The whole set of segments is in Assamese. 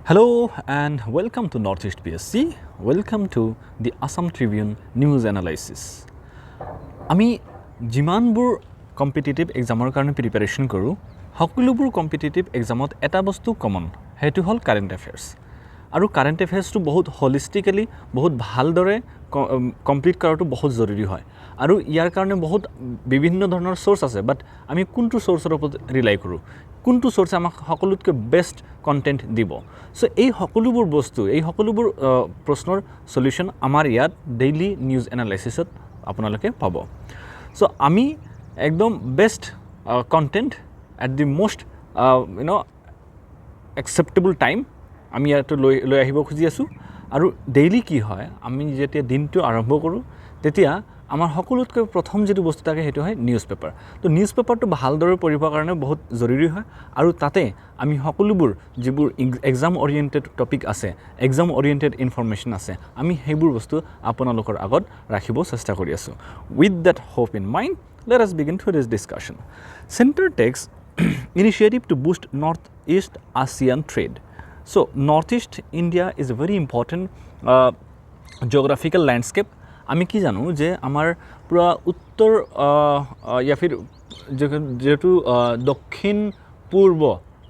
Hello and welcome to Northeast PSC. Welcome to the Assam Tribune News Analysis. আমি যিমানবোৰ কম্পিটিটিভ এক্সামৰ কাৰণে প্ৰিপাৰেশ্যন কৰোঁ সকলোবোৰ কম্পিটিটিভ এক্সামত এটা বস্তু কমন সেইটো হ'ল কাৰেণ্ট এফেয়াৰ্ছ আৰু কাৰেণ্ট এফেয়াৰ্ছটো বহুত হলিষ্টিকেলি বহুত ভালদৰে কমপ্লিট কৰাটো বহুত জৰুৰী হয় আৰু ইয়াৰ কাৰণে বহুত বিভিন্ন ধৰণৰ সোৰ্স আছে বাট আমি কোনটো সোৰ্সৰ ওপৰত ৰিলাই কৰোঁ কোনটো সোৰ্সে আমাক সকলোতকৈ বেষ্ট কন্টেন্ট দিব সো এই সকলোবোৰ বস্তু এই সকলোবোৰ প্ৰশ্নৰ সলিউশন আমাৰ ইয়াত ডেইলি নিউজ এনালাইসিছত আপোনালোকে পাব সো আমি একদম best content at the most acceptable time আমি ইয়াত লৈ আহিব খুজি আছো আৰু ডেইলি কি হয় আমি যেতিয়া দিনটো আৰম্ভ কৰোঁ তেতিয়া আমাৰ সকলোতকৈ প্ৰথম যেটো বস্তু থাকে হেতু হয় নিউজ পেপাৰ তো নিউজ পেপাৰটো ভালদৰে পঢ়িবৰ কাৰণে বহুত জৰুৰী হয় আৰু তাতে আমি সকলোবোৰ যিবোৰ এক্সাম ওৰিয়েন্টেড টপিক আছে এক্সাম ওৰিয়েন্টেড ইনফৰমেশন আছে আমি সেইবোৰ বস্তু আপোনালোকৰ আগত ৰাখিব চেষ্টা কৰি আছো with that hope in mind let us begin today's discussion center takes initiative to boost northeast ASEAN trade so northeast India is a very important geographical landscape আমি কি জানো যে আমাৰ পুৰা উত্তৰ या फिर যেটো দক্ষিণ পূৰ্ব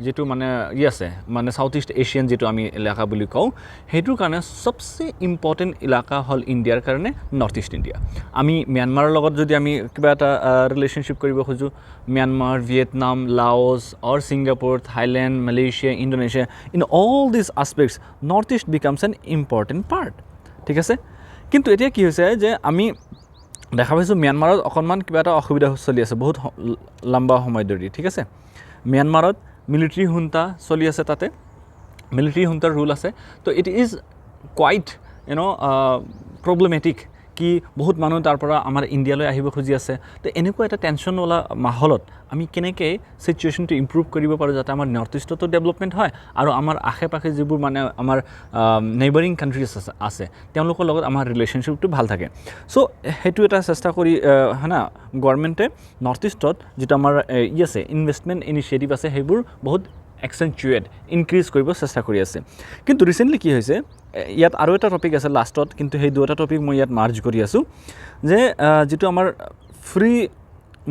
যেটো মানে আছে মানে সাউথ ইষ্ট এশিয়ান যেটো আমি এলাকা বুলি কওঁ হেতুৰ কাৰণে সবচে ইম্পৰ্টেন্ট এলাকা হল ইন্ডিয়াৰ কাৰণে নৰ্থ ইষ্ট ইন্ডিয়া আমি म्यांमाৰৰ লগত যদি আমি কিবা এটা ৰিলেশনশিপ কৰিব খুজো Myanmar Vietnam Laos or Singapore Thailand Malaysia Indonesia in all these aspects northeast becomes an important part ঠিক আছে কিন্তু এতিয়া কি হৈছে যে আমি দেখা পাইছো म्यांमाৰত অকনমান কিবা এটা অসুবিধা চলি আছে বহুত লম্বা সময় ধৰি ঠিক আছে म्यांमाৰত মিলিটাৰী হুন্টা চলি আছে তাতে মিলিটাৰী হুন্টাৰ ৰুল আছে তো ইট ইজ কোৱাইট প্ৰবলেমেটিক কি বহুত মানুহ তাৰ পৰা আমাৰ ইন্ডিয়ালৈ আহিব খুজি আছে তো এনেকুৱা এটা টেনশন ওলা মাহলত আমি কেনেকৈ সিচুৱেশনটো ইমপ্ৰুভ কৰিব পাৰো যাতে আমাৰ নৰ্থ ইষ্টতো ডেভেলপমেন্ট হয় আৰু আমাৰ আশেপাশে যিবোৰ মানে আমাৰ নেইবাৰিং কান্ট্ৰিজ আছে তেওঁলোকৰ লগত আমাৰ ৰিলেশনশিপটো ভাল থাকে সো হেতু এটা চেষ্টা কৰি হনা গভৰ্নমেন্টে নৰ্থ ইষ্টত যেটা আমাৰ আছে ইনভেষ্টমেন্ট ইনিশিয়েটিভ আছে হেবোৰ বহুত accentuate increase কৰিব চেষ্টা কৰি আছে কিন্তু ৰিসেন্টলি কি হৈছে ইয়াত আৰু এটা টপিক আছে লাষ্টত কিন্তু সেই দুটা টপিক মই ইয়াত মাৰ্জ কৰি আছো যে যেটো আমাৰ ফ্ৰী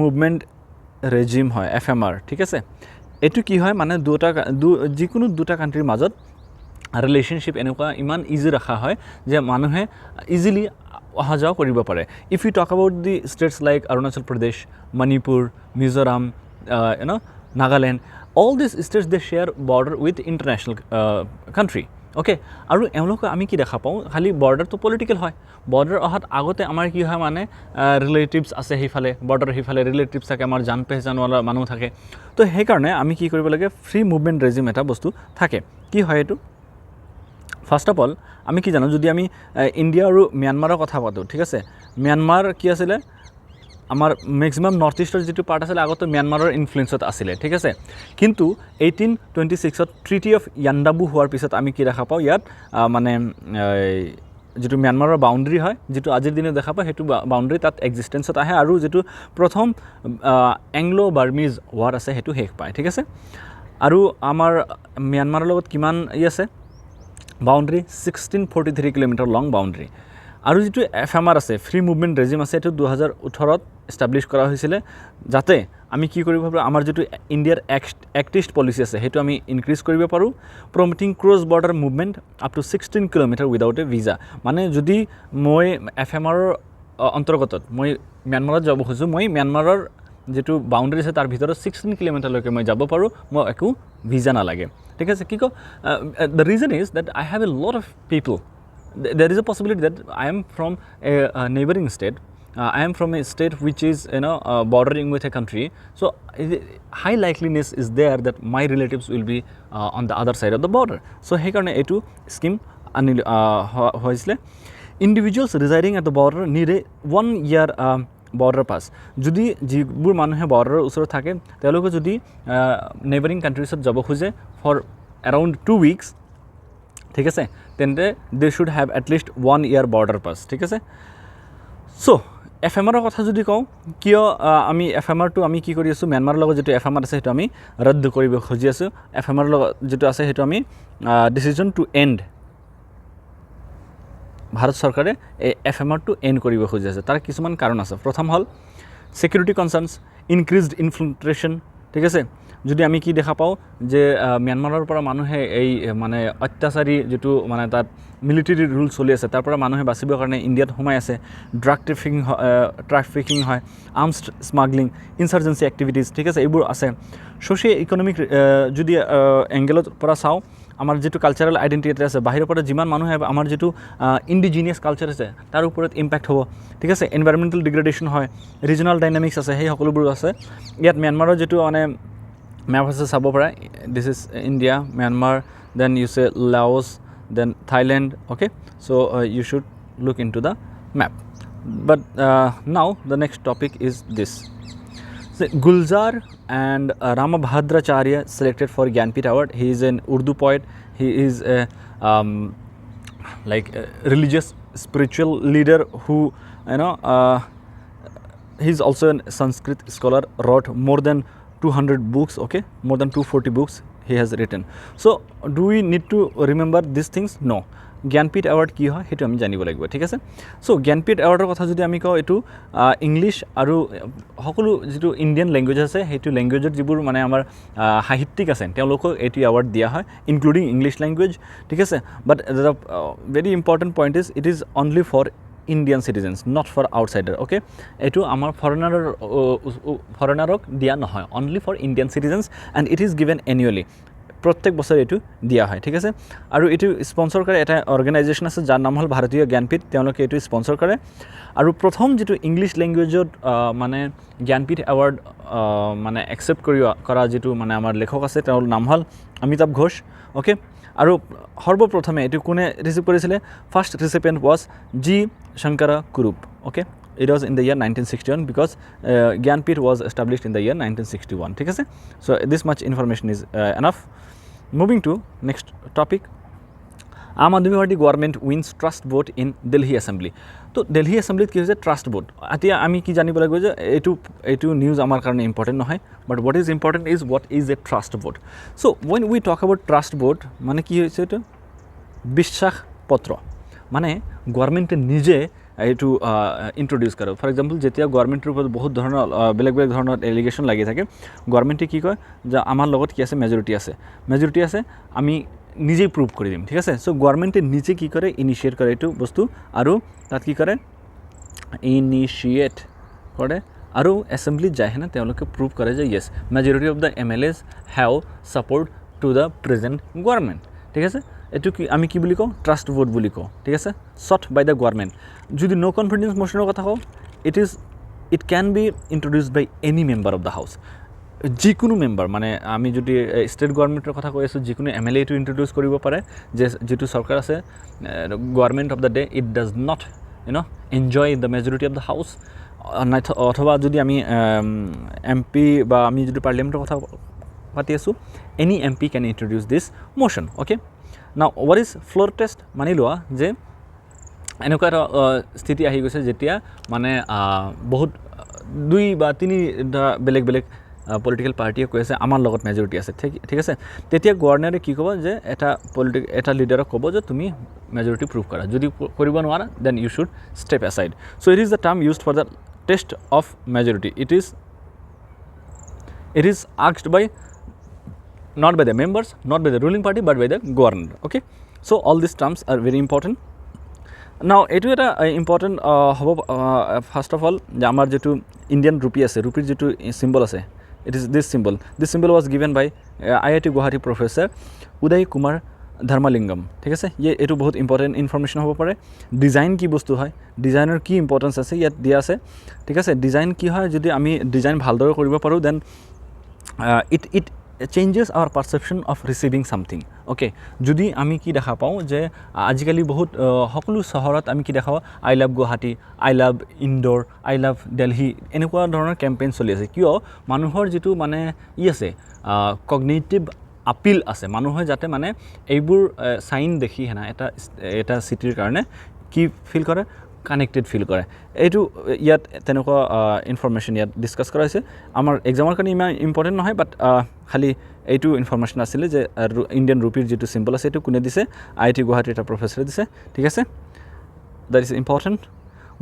মুভমেন্ট ৰেজিম হয় এফএমআৰ ঠিক আছে এটো কি হয় মানে যিকোনো দুটা কান্ট্ৰিৰ মাজত ৰিলেশনশিপ এনেকুৱা ইমান ইজি ৰাখা হয় যে মানুহে ইজিলি অহা যাও কৰিব পাৰে if you talk about the states like Arunachal Pradesh Manipur Mizoram Nagaland all these states they share border with international country okay আৰু এমলোক আমি কি দেখা পাও খালি বৰ্ডাৰ তো পলিটিক্যাল হয় বৰ্ডাৰ অহাত আগতে আমাৰ কি হয় মানে ৰিলেটিভস আছে হিফালে বৰ্ডাৰ হিফালে ৰিলেটিভস থাকে আমাৰ জান পেহচানৱালা মানুহ থাকে তো সেই কাৰণে আমি কি কৰিব লাগে ফ্ৰী মুভমেন্ট ৰেজিম এটা বস্তু থাকে কি হয় এটো ফাৰ্স্ট অফ অল আমি কি জানো যদি আমি ইন্ডিয়া আৰু म्यांमाৰৰ কথা পাতো ঠিক আছে म्यांमार কি আছিল আমাৰ ম্যাক্সিমাম নৰ্থ ইষ্টৰ যেটো পাৰ্ট আছিল আগতে म्यांमाৰৰ ইনফ্লুয়েন্সত আছিল ঠিক আছে কিন্তু 1826 ত ট্ৰিটি অফ ইয়ান্দাবু হোৱাৰ পিছত আমি কি দেখা পাও ইয়াত মানে যেটো म्यांमाৰৰ বাউন্ডাৰি হয় যেটো আজিৰ দিনে দেখা পাও হেতু বাউন্ডাৰি তাত এক্সিস্টেন্সত আহে আৰু যেটো প্ৰথম এংলো বাৰ্মিজ ওয়াৰ আছে হেতু শেষ পায় ঠিক আছে আৰু আমাৰ म्यांमाৰৰ লগত কিমান আছে বাউন্ডাৰি 1643 কিলোমিটাৰ লং বাউন্ডাৰি আৰু যেটো এফএমআৰ আছে ফ্ৰী মুভমেন্ট ৰেজিম আছে এটো 2018 ত এস্টাবলিশ কৰা হৈছিল যাতে আমি কি কৰিব পাৰো আমাৰ যেটো ইন্ডিয়াৰ এক্টিষ্ট পলিসি আছে হেতু আমি ইনক্ৰিজ কৰিব পাৰো promoting cross border movement up to 16 kilometre without a visa মানে যদি মই এফএমআৰৰ অন্তৰ্গতত মই म्यांमाৰত যাব খুজো মই म्यांमाৰৰ যেটো বাউন্ডাৰি আছে তাৰ ভিতৰত 16 কিলোমিটাৰ লৈকে মই যাব পাৰো মই একো ভিসা না লাগে ঠিক আছে কি কো the reason is that I have a lot of people there is a possibility that I am from a neighboring state I am from a state which is bordering with a country so high likeliness is there that my relatives will be on the other side of the border so he karone etu scheme hoisle individuals residing at the border need a 1 year border pass যদি যিবোৰ মানুহে বৰ্ডাৰৰ ওচৰত থাকে তেওঁলোকে যদি নেইবাৰিং কান্ট্ৰিজত যাব খুজে ফৰ around 2 weeks ঠিক আছে তেন্তে they should have at least 1 year border pass ঠিক আছে so এফএমআৰৰ কথা যদি কওঁ কিয় আমি এফএমআৰটো আমি কি কৰি আছোঁ ম্যানমাৰৰ লগত যেটো এফএমআৰ আছে সেইটো আমি ৰদ্দ কৰিব খুজি আছোঁ এফএমআৰৰ লগত যেটো আছে সেইটো আমি ডিসিজন টু এন্ড ভাৰত চৰকাৰে এই এফএমআৰটো এন্ড কৰিব খুজি আছে তাৰ কিছুমান কাৰণ আছে প্ৰথম হল সিকিউৰিটি কনসাৰ্নস ইনক্ৰিজড ইনফিল্ট্ৰেশন ঠিক আছে যদি আমি কি দেখা পাওঁ যে ম্যানমাৰৰ পৰা মানুহে এই মানে অত্যাচাৰী যেটো মানে তাত মিলিটাৰী ৰুল চলি আছে তাৰ পৰা মানুহে বাচিবৰ কাৰণে ইণ্ডিয়াত সোমাই আছে ড্ৰাগ ট্ৰাফিকিং হয় আৰ্মছ স্মাগলিং ইনসাৰ্জেন্সি এক্টিভিটিজ ঠিক আছে এইবোৰ আছে সোশিও ইকোনমিক যদি এংগেলৰ পৰা চাওঁ আমাৰ যেটো কালচাৰাল আইডেন্টিটি আছে বাহিৰৰ পৰা যিমান মানুহে আমাৰ যেটো ইন্ডিজিনিয়াস কালচাৰ আছে তাৰ ওপৰত ইম্প্যাক্ট হ'ব ঠিক আছে এনভাইৰনমেন্টাল ডিগ্ৰেডেশন হয় ৰিজনাল ডাইনামিক্স আছে সেই সকলোবোৰ আছে ইয়াত ম্যানমাৰৰ যেটো মানে map আছে চাব পৰা this is India Myanmar then you say Laos then Thailand okay so you should look into the map but now the next topic is this so, Gulzar and Rambhadracharya selected for Jnanpith award he is an Urdu poet he is a like a religious spiritual leader who you know he is also a Sanskrit scholar wrote more than 200 books okay more than 240 books he has written so do we need to remember these things no Jnanpith award কি হয় হেতু আমি জানিব লাগিব ঠিক আছে সো Jnanpith awardৰ কথা যদি আমি কওঁ এটো ইংলিশ আৰু সকলো যেটো ইন্ডিয়ান ল্যাঙ্গুৱেজ আছে হেতু ল্যাঙ্গুৱেজৰ যিবোৰ মানে আমাৰ সাহিত্যিক আছে তেওঁলোকক এটি award দিয়া হয় ইনক্লুডিং ইংলিশ ল্যাঙ্গুৱেজ ঠিক আছে বাট the very important point is it is only for Indian citizens not for outsider okay etu amar foreignerok dia nohoy only for Indian citizens and it is given annually প্রত্যেক বছর এটু দিয়া হয় ঠিক আছে আৰু এটু স্পন্সৰ কৰে এটা অৰ্গানাইজেশন আছে যাৰ নাম হল ভাৰতীয় জ্ঞানপীঠ তেওঁলোকে এটু স্পন্সৰ কৰে আৰু প্ৰথম যেটো ইংলিশ ল্যাঙ্গুৱেজত মানে জ্ঞানপীঠ অ্যাওয়াৰ্ড মানে একসেপ্ট কৰা যেটো মানে আমাৰ লেখক আছে তেওঁৰ নাম হল অমিতাভ ঘোষ ওকে আৰু সৰ্বপ্ৰথমে এটু কোনে ৰিসিভ কৰিছিলে first recipient was G Sankara Kurup okay it was in the year 1961 because Jnanpith was established in the year 1961 ঠিক আছে so this much information is enough moving to next topic Aam Aadmi Party government wins trust vote in Delhi assembly তো Delhi assembly কি হৈছে trust vote আতিয়া আমি কি জানিব লাগিব যে এটু নিউজ আমাৰ কাৰণে ইম্পৰ্টেন্ট নহয় but what is important is what is a trust vote so when we talk about trust vote মানে কি হৈছে এটা বিশ্বাস পত্ৰ মানে গভৰ্নমেন্টে নিজে এটু ইন্ট্ৰোডিউস কৰে ফৰ এক্সাম্পল যেতিয়া গভৰ্নমেন্টেৰ উপৰ বহুত ধৰণৰ বেলেগ বেলেগ ধৰণৰ এলিগেশন লাগি থাকে গভৰ্নমেন্টে কি কয় যে আমাৰ লগত কি আছে মেজৰিটি আছে আমি নিজেই প্ৰুভ কৰি দিম ঠিক আছে সো গভৰ্নমেন্টে নিজে কি কৰে ইনিশিয়েট কৰে এটু বস্তু আৰু তাত কি কৰে ইনিশিয়েট কৰে আৰু অ্যাসেম্বলি যায় না তেওঁলোকে প্ৰুভ কৰে যে yes majority of the MLS have support to the present government ঠিক আছে এটু কি আমি কি বুলি কওঁ ট্রাস্ট ভোট বুলি কওঁ ঠিক আছে সট বাই দ্য গভর্নমেন্ট যদি নো কনফিডেন্স মোশনৰ কথা কওঁ it can be introduced by any member of the house যিকোনো মেম্বার মানে আমি যদি স্টেট গভর্নমেন্টের কথা কৈ আছোঁ যিকোনো এমএলএ টু ইন্ট্রোডিউস কৰিব পাৰে যে যেটো সরকার আছে government of the day it does not enjoy the majority of the house অথবা যদি আমি এমপি বা আমি যদি পার্লামেন্টের কথা পাতি আছোঁ any MP can introduce this motion okay নাও what is floor test মানি লোৱা যে এনেকুৱা এটা স্থিতি আহি গৈছে যেতিয়া মানে বহুত দুই বা তিনি বেলেগ বেলেগ পলিটিক্যাল পার্টিয়ে কৈ আছে আমাৰ লগত মেজরিটি আছে ঠিক আছে তেতিয়া গভর্নরে কি ক'ব যে এটা লিডারক ক'ব যে তুমি মেজরিটি প্রুভ কৰা যদি কৰিব নোৱাৰা then you should step aside so it is the term used for the test of majority it is asked by not by the members not by the ruling party but by the governor okay so all these terms are very important now etu eta important hobo first of all je amar jetu Indian rupee ase rupee jetu symbol ase it is this symbol was given by IIT Guwahati professor Uday Kumar Dharmalingam ঠিক আছে এটু বহুত ইম্পর্টেন্ট ইনফরমেশন হ'ব পাৰে ডিজাইন কি বস্তু হয় ডিজাইনৰ কি ইম্পর্টেন্স আছে ইয়াত দিয়া আছে ঠিক আছে ডিজাইন কি হয় যদি আমি ডিজাইন ভালদৰে কৰিব পাৰো then it changes our perception of receiving something okay যদি আমি কি দেখা পাওঁ যে আজিকালি বহুত সকলো চহৰত আমি কি দেখা পাওঁ I love Guwahati I love indoor I love Delhi এনেকুৱা ধৰণৰ কেম্পেইন চলি আছে কিয় মানুহৰ যেটো মানে আছে কগনিটিভ আপিল আছে মানুহে যাতে মানে এইবোৰ সাইন দেখি হেনা এটা সিটিৰ কাৰণে কি ফিল কৰে কানেক্টেড ফিল কৰে এইটো ইয়াত তেনেকুৱা ইনফৰমেশ্যন ইয়াত ডিছকাছ কৰা হৈছে আমাৰ এক্সামৰ কাৰণে ইমান ইম্পৰ্টেণ্ট নহয় বাট খালি এইটো ইনফৰমেশ্যন আছিলে যে ইণ্ডিয়ান ৰুপিৰ যিটো চিম্বল আছে এইটো কোনে দিছে IIT গুৱাহাটীৰ এটা প্ৰফেচৰে দিছে ঠিক আছে that is important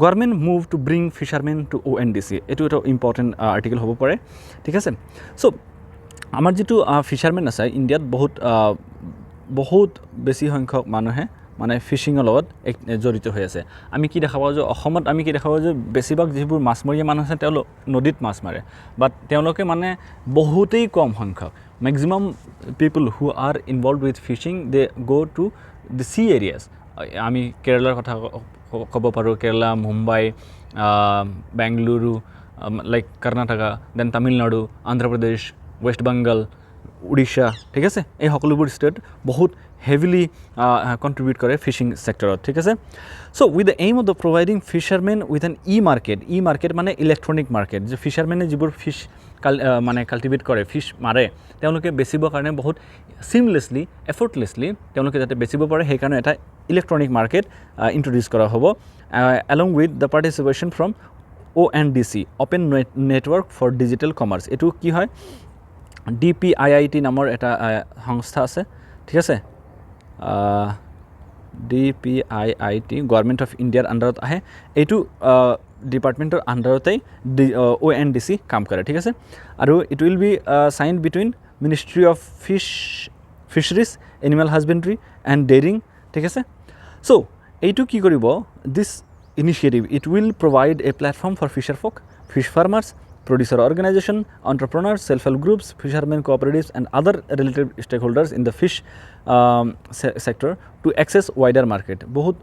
government move to bring fishermen to ONDC এইটো এটা ইম্পৰ্টেণ্ট আৰ্টিকেল হ'ব পাৰে ঠিক আছে চ' আমাৰ যিটো ফিচাৰমেন আছে ইণ্ডিয়াত বহুত বেছি সংখ্যক মানুহে মানে ফিচিঙৰ লগত জড়িত হৈ আছে আমি কি দেখা পাওঁ যে অসমত আমি কি দেখা পাওঁ যে বেছিভাগ যিবোৰ মাছমৰীয়া মানুহ আছে তেওঁলোক নদীত মাছ মাৰে বাট তেওঁলোকে মানে বহুতেই কম সংখ্যক maximum people who are involve with fishing they go' to the C areas আমি কেৰেলাৰ কথা ক'ব পাৰোঁ Kerala Mumbai Bengaluru like Karnataka then Tamil Nadu Andhra Pradesh West Bengal Orissa ঠিক আছে এই সকলোবোৰ ষ্টেট বহুত হেভিলি কণ্ট্ৰিবিউট কৰে ফিচিং ছেক্টৰত ঠিক আছে so' with the aim of the providing fishermen with an market মানে ইলেক্ট্ৰনিক মাৰ্কেট যে ফিচাৰমেনে যিবোৰ ফিছ মানে কাল্টিভেট কৰে ফিছ মাৰে তেওঁলোকে বেচিবৰ কাৰণে বহুত চিমলেছলি এফৰ্টলেছলি তেওঁলোকে যাতে বেচিব পাৰে সেইকাৰণে এটা ইলেক্ট্ৰনিক মাৰ্কেট ইণ্ট্ৰডিউচ কৰা হ'ব along with the participation from ONDC open network for digital commerce এইটো কি হয় DPIIT নামৰ এটা সংস্থা আছে ঠিক আছে DPIIT গভৰ্ণমেণ্ট অফ ইণ্ডিয়াৰ আণ্ডাৰত আহে এইটো ডিপাৰ্টমেণ্টৰ আণ্ডাৰতেই ONDC কাম কৰে ঠিক আছে আৰু it will be sign between ministry of fisheries animal husbandry and dairying ঠিক আছে চ' এইটো কি কৰিব this initiative it will provide a platform for fisher folk fish farmers producer organization, entrepreneurs, self-help groups, fishermen cooperatives and other related stakeholders in the fish sector to access wider market. বহুত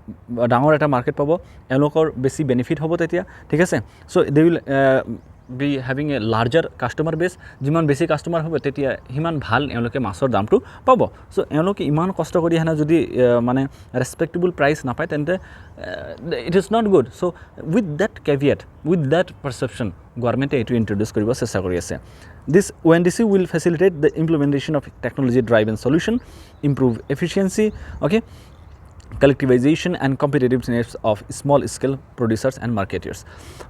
ডাঙৰ এটা মাৰ্কেট পাব এওঁলোকৰ বেছি বেনিফিট হ'ব তেতিয়া ঠিক আছে so' they will be having a larger customer base যিমান বেছি কাষ্টমাৰ হ'ব তেতিয়া সিমান ভাল এওঁলোকে মাছৰ দামটো পাব চ' এওঁলোকে ইমান কষ্ট কৰি আহে যদি মানে ৰেচপেক্টেবল প্ৰাইচ নাপায় তেন্তে it is not good so' with that caveat with that perception গভৰ্ণমেণ্টে এইটো ইণ্ট্ৰডিউচ কৰিব চেষ্টা কৰি আছে this ONDC will facilitate the implementation of technology driven solution improve efficiency okay collectivization and competitiveness of small scale producers and marketers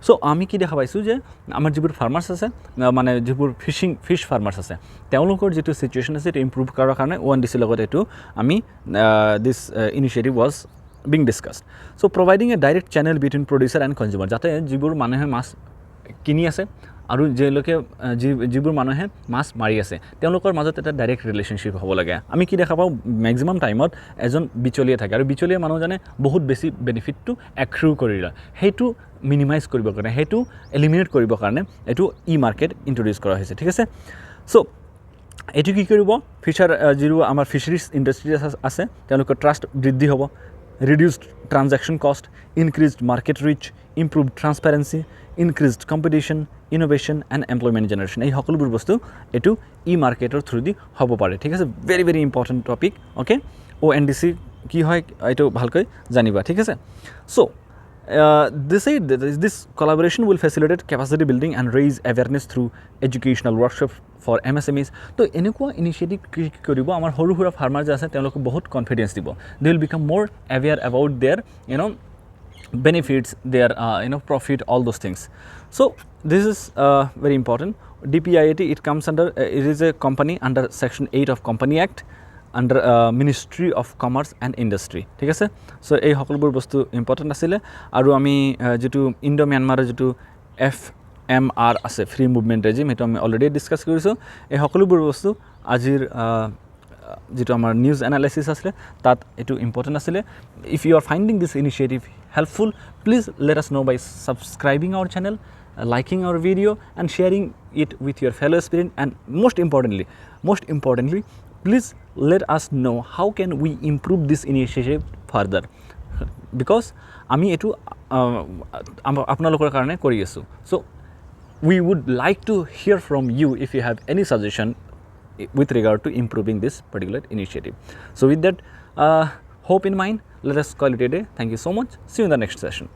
so আমি কি দেখা পাইছোঁ যে আমাৰ যিবোৰ ফাৰ্মাৰ্ছ আছে মানে যিবোৰ ফিছ ফাৰ্মাৰ্ছ আছে তেওঁলোকৰ যিটো চিটুৱেশ্যন আছে এইটো ইম্প্ৰুভ কৰাৰ কাৰণে ONDC লগত এইটো আমি this initiative was being discussed so providing a direct channel between producer and consumer যাতে যিবোৰ মানুহে মাছ কিনি আছে আৰু যিবোৰ মানুহে মাছ মাৰি আছে তেওঁলোকৰ মাজত এটা ডাইৰেক্ট ৰিলেশ্যনশ্বিপ হ'ব লাগে আমি কি দেখা পাওঁ মেক্সিমাম টাইমত এজন বিচলীয়া থাকে আৰু বিচলীয়া মানুহজনে বহুত বেছি বেনিফিটটো এক্ৰু কৰি লয় সেইটো মিনিমাইজ কৰিবৰ কাৰণে সেইটো এলিমিনেট কৰিবৰ কাৰণে এইটো মাৰ্কেট ইণ্ট্ৰডিউচ কৰা হৈছে ঠিক আছে চ' এইটো কি কৰিব যিটো আমাৰ ফিচাৰিজ ইণ্ডাষ্ট্ৰী আছে তেওঁলোকৰ ট্ৰাষ্ট বৃদ্ধি হ'ব reduced transaction cost, increased market reach, improved transparency, increased competition, innovation and employment generation. এই সকলোবোৰ বস্তু এইটো মাৰ্কেটৰ থ্ৰু দি হ'ব পাৰে ঠিক আছে very very important topic okay ONDC কি হয় এইটো ভালকৈ জানিবা ঠিক আছে চ' this collaboration will facilitate capacity building and raise awareness through educational workshops for MSMEs তো এনেকুৱা ইনিচিয়েটিভ কি কৰিব আমাৰ সৰু সুৰা ফাৰ্মাৰ যে আছে তেওঁলোকক বহুত কনফিডেন্স দিব they will become more aware about their benefits their profit all those things so this is very important DPIIT it comes under it is a company under section 8 of Company Act under Ministry of Commerce and Industry ঠিক আছে চ' এই সকলোবোৰ বস্তু ইম্পৰ্টেণ্ট আছিলে আৰু আমি যিটো ইণ্ডো ম্যানমাৰৰ যিটো FMR আছে ফ্ৰী মুভমেণ্ট ৰেজিম সেইটো আমি অলৰেডি ডিছকাছ কৰিছোঁ এই সকলোবোৰ বস্তু আজিৰ যিটো আমাৰ নিউজ এনালাইচিছ আছিলে তাত এইটো ইম্পৰ্টেণ্ট আছিলে if you are finding this initiative helpful please let us know' by subscribing our channel liking our video and sharing it with your fellow aspirant and most importantly please let us know how can we improve this initiative further because আমি এটো আপোনালোকৰ কাৰণে কৰি আছো so we would like to hear from you if you have any suggestion with regard to improving this particular initiative so with that hope in mind let us call it a day thank you so much see you in the next session